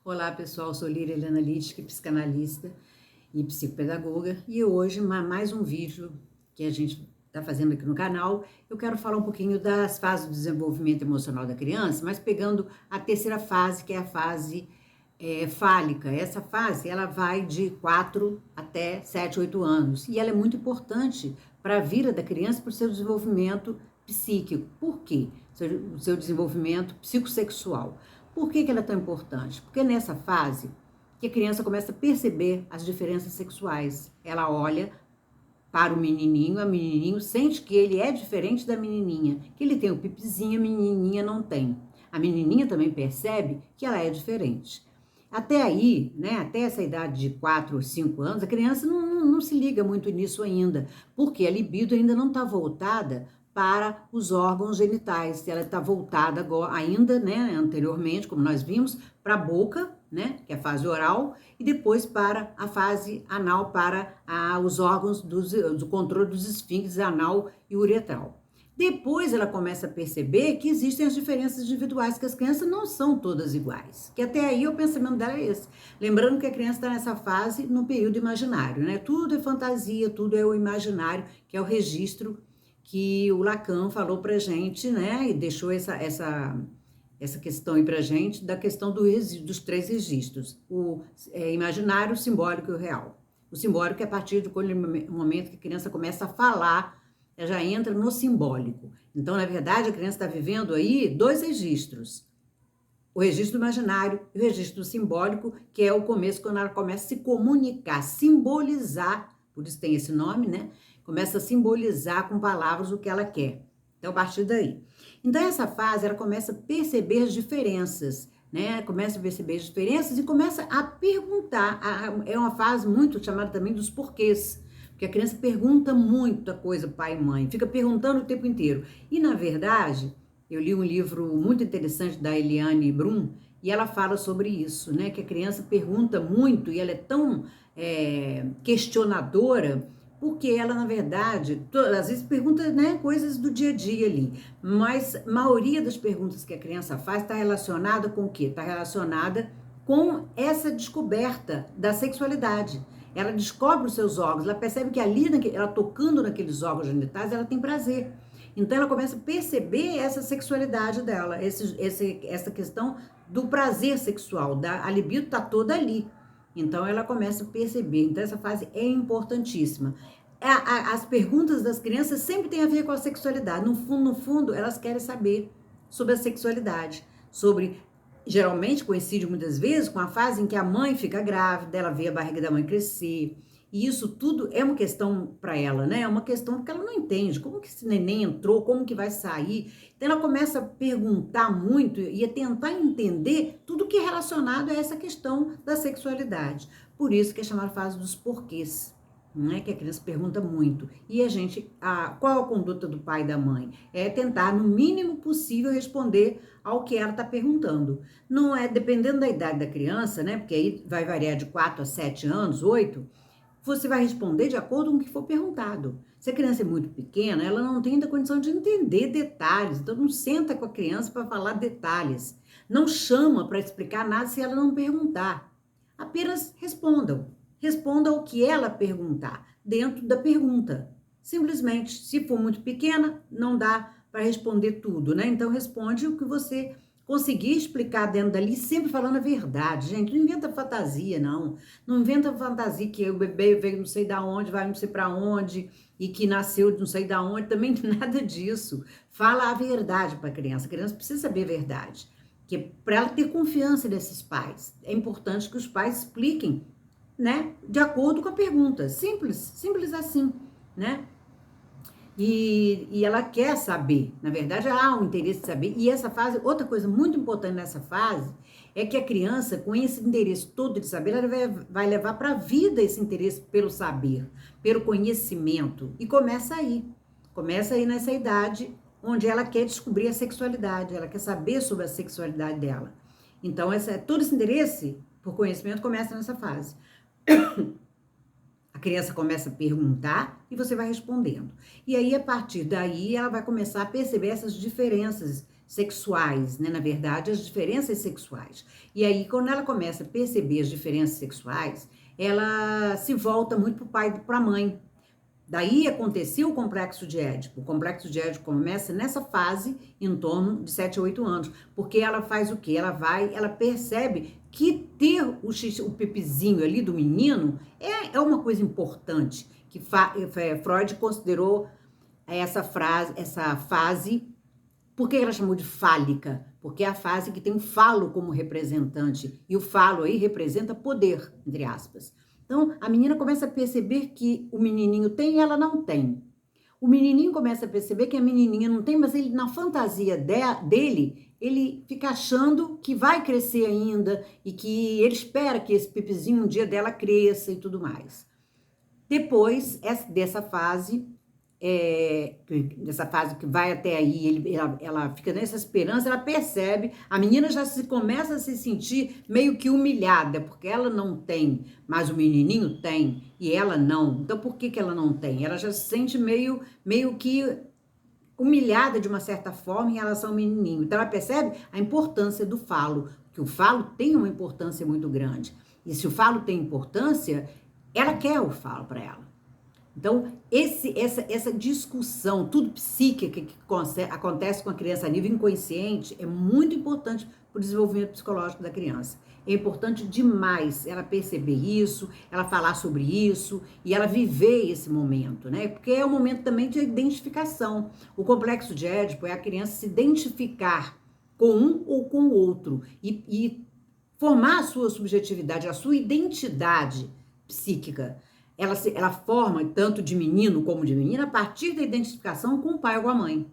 Olá pessoal, sou Líria Helena Littke, psicanalista e psicopedagoga, e hoje mais um vídeo que a gente está fazendo aqui no canal. Eu quero falar um pouquinho das fases do desenvolvimento emocional da criança, mas pegando a terceira fase, que é a fase fálica. Essa fase ela vai de 4 até 7, 8 anos, e ela é muito importante para a vida da criança, para o seu desenvolvimento psíquico. Por quê? O seu desenvolvimento psicossexual. Por que ela é tão importante? Porque é nessa fase que a criança começa a perceber as diferenças sexuais. Ela olha para o menininho, a menininho sente que ele é diferente da menininha, que ele tem o pipizinho, a menininha não tem. A menininha também percebe que ela é diferente. Até aí, né, até essa idade de 4 ou 5 anos, a criança não se liga muito nisso ainda, porque a libido ainda não está voltada para os órgãos genitais. Ela está voltada agora, ainda, né, anteriormente, como nós vimos, para a boca, né, que é a fase oral, e depois para a fase anal, para os órgãos do controle dos esfíncteres anal e uretral. Depois ela começa a perceber que existem as diferenças individuais, que as crianças não são todas iguais. Que até aí o pensamento dela é esse. Lembrando que a criança está nessa fase no período imaginário, né? Tudo é fantasia, tudo é o imaginário, que é o registro que o Lacan falou pra gente, né? E deixou essa questão aí pra gente, da questão dos três registros. O imaginário, o simbólico e o real. O simbólico é a partir do momento que a criança começa a falar, ela já entra no simbólico. Então, na verdade, a criança está vivendo aí dois registros. O registro imaginário e o registro simbólico, que é o começo, quando ela começa a se comunicar, simbolizar, por isso tem esse nome, né? Começa a simbolizar com palavras o que ela quer. Então, a partir daí. Então, essa fase, ela começa a perceber as diferenças, né? Começa a perceber as diferenças e começa a perguntar. É uma fase muito chamada também dos porquês. Porque a criança pergunta muita coisa, pai e mãe, fica perguntando o tempo inteiro. E, na verdade, eu li um livro muito interessante da Eliane Brum, e ela fala sobre isso, né? Que a criança pergunta muito e ela é tão questionadora, porque ela, na verdade, às vezes pergunta, né, coisas do dia a dia ali, mas a maioria das perguntas que a criança faz está relacionada com o quê? Está relacionada com essa descoberta da sexualidade. Ela descobre os seus órgãos, ela percebe que ali, ela tocando naqueles órgãos genitais, ela tem prazer. Então ela começa a perceber essa sexualidade dela, essa questão do prazer sexual, a libido está toda ali. Então ela começa a perceber. Então essa fase é importantíssima. As perguntas das crianças sempre têm a ver com a sexualidade. No fundo, elas querem saber sobre a sexualidade, sobre, geralmente coincide muitas vezes com a fase em que a mãe fica grávida, ela vê a barriga da mãe crescer. E isso tudo é uma questão para ela, né? É uma questão que ela não entende. Como que esse neném entrou? Como que vai sair? Então ela começa a perguntar muito e a tentar entender tudo que é relacionado a essa questão da sexualidade. Por isso que é chamada fase dos porquês, né? Que a criança pergunta muito. E qual a conduta do pai e da mãe? É tentar, no mínimo possível, responder ao que ela está perguntando. Não é, dependendo da idade da criança, né? Porque aí vai variar de 4 a 7 anos, 8, você vai responder de acordo com o que for perguntado. Se a criança é muito pequena, ela não tem ainda condição de entender detalhes, então não senta com a criança para falar detalhes. Não chama para explicar nada se ela não perguntar. Apenas respondam. Responda o que ela perguntar, dentro da pergunta. Simplesmente, se for muito pequena, não dá para responder tudo, né? Então responde o que você conseguir explicar dentro dali, sempre falando a verdade, gente. Não inventa fantasia, não. Não inventa fantasia que o bebê veio não sei da onde, vai não sei para onde, e que nasceu de não sei da onde, também nada disso. Fala a verdade para a criança precisa saber a verdade. Que para ela ter confiança desses pais, é importante que os pais expliquem, né, de acordo com a pergunta. Simples, simples assim, né? E ela quer saber, na verdade, há um interesse de saber. E essa fase, outra coisa muito importante nessa fase, é que a criança, com esse interesse todo de saber, ela vai levar para a vida esse interesse pelo saber, pelo conhecimento. E começa aí nessa idade, onde ela quer descobrir a sexualidade, ela quer saber sobre a sexualidade dela. Então, todo esse interesse por conhecimento começa nessa fase. A criança começa a perguntar e você vai respondendo. E aí, a partir daí, ela vai começar a perceber essas diferenças sexuais, né? Na verdade, as diferenças sexuais. E aí, quando ela começa a perceber as diferenças sexuais, ela se volta muito para o pai e para a mãe. Daí aconteceu o complexo de Édipo. O complexo de Édipo começa nessa fase, em torno de 7 a 8 anos. Porque ela faz o quê? Ela percebe que ter o pipizinho ali do menino é uma coisa importante. Que Freud considerou essa fase, por que ela chamou de fálica? Porque é a fase que tem o falo como representante. E o falo aí representa poder, entre aspas. Então, a menina começa a perceber que o menininho tem e ela não tem. O menininho começa a perceber que a menininha não tem, mas ele, na fantasia dele, ele fica achando que vai crescer ainda e que ele espera que esse pipizinho um dia dela cresça e tudo mais. Depois dessa fase, que vai até aí, ela fica nessa esperança, ela percebe, a menina já começa a se sentir meio que humilhada, porque ela não tem, mas o menininho tem, e ela não. Então, por que ela não tem? Ela já se sente meio que humilhada de uma certa forma em relação ao menininho. Então, ela percebe a importância do falo, que o falo tem uma importância muito grande. E se o falo tem importância, ela quer o falo para ela. Então, essa discussão, tudo psíquica que acontece com a criança a nível inconsciente, é muito importante para o desenvolvimento psicológico da criança. É importante demais ela perceber isso, ela falar sobre isso e ela viver esse momento, né? Porque é um momento também de identificação. O complexo de Édipo é a criança se identificar com um ou com o outro e formar a sua subjetividade, a sua identidade psíquica. Ela forma, tanto de menino como de menina, a partir da identificação com o pai ou com a mãe.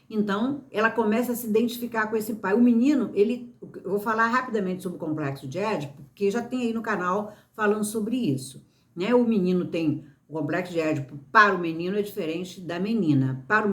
Então, ela começa a se identificar com esse pai. O menino, eu vou falar rapidamente sobre o complexo de Édipo, porque já tem aí no canal falando sobre isso, né? O menino tem, o complexo de Édipo para o menino é diferente da menina. Para o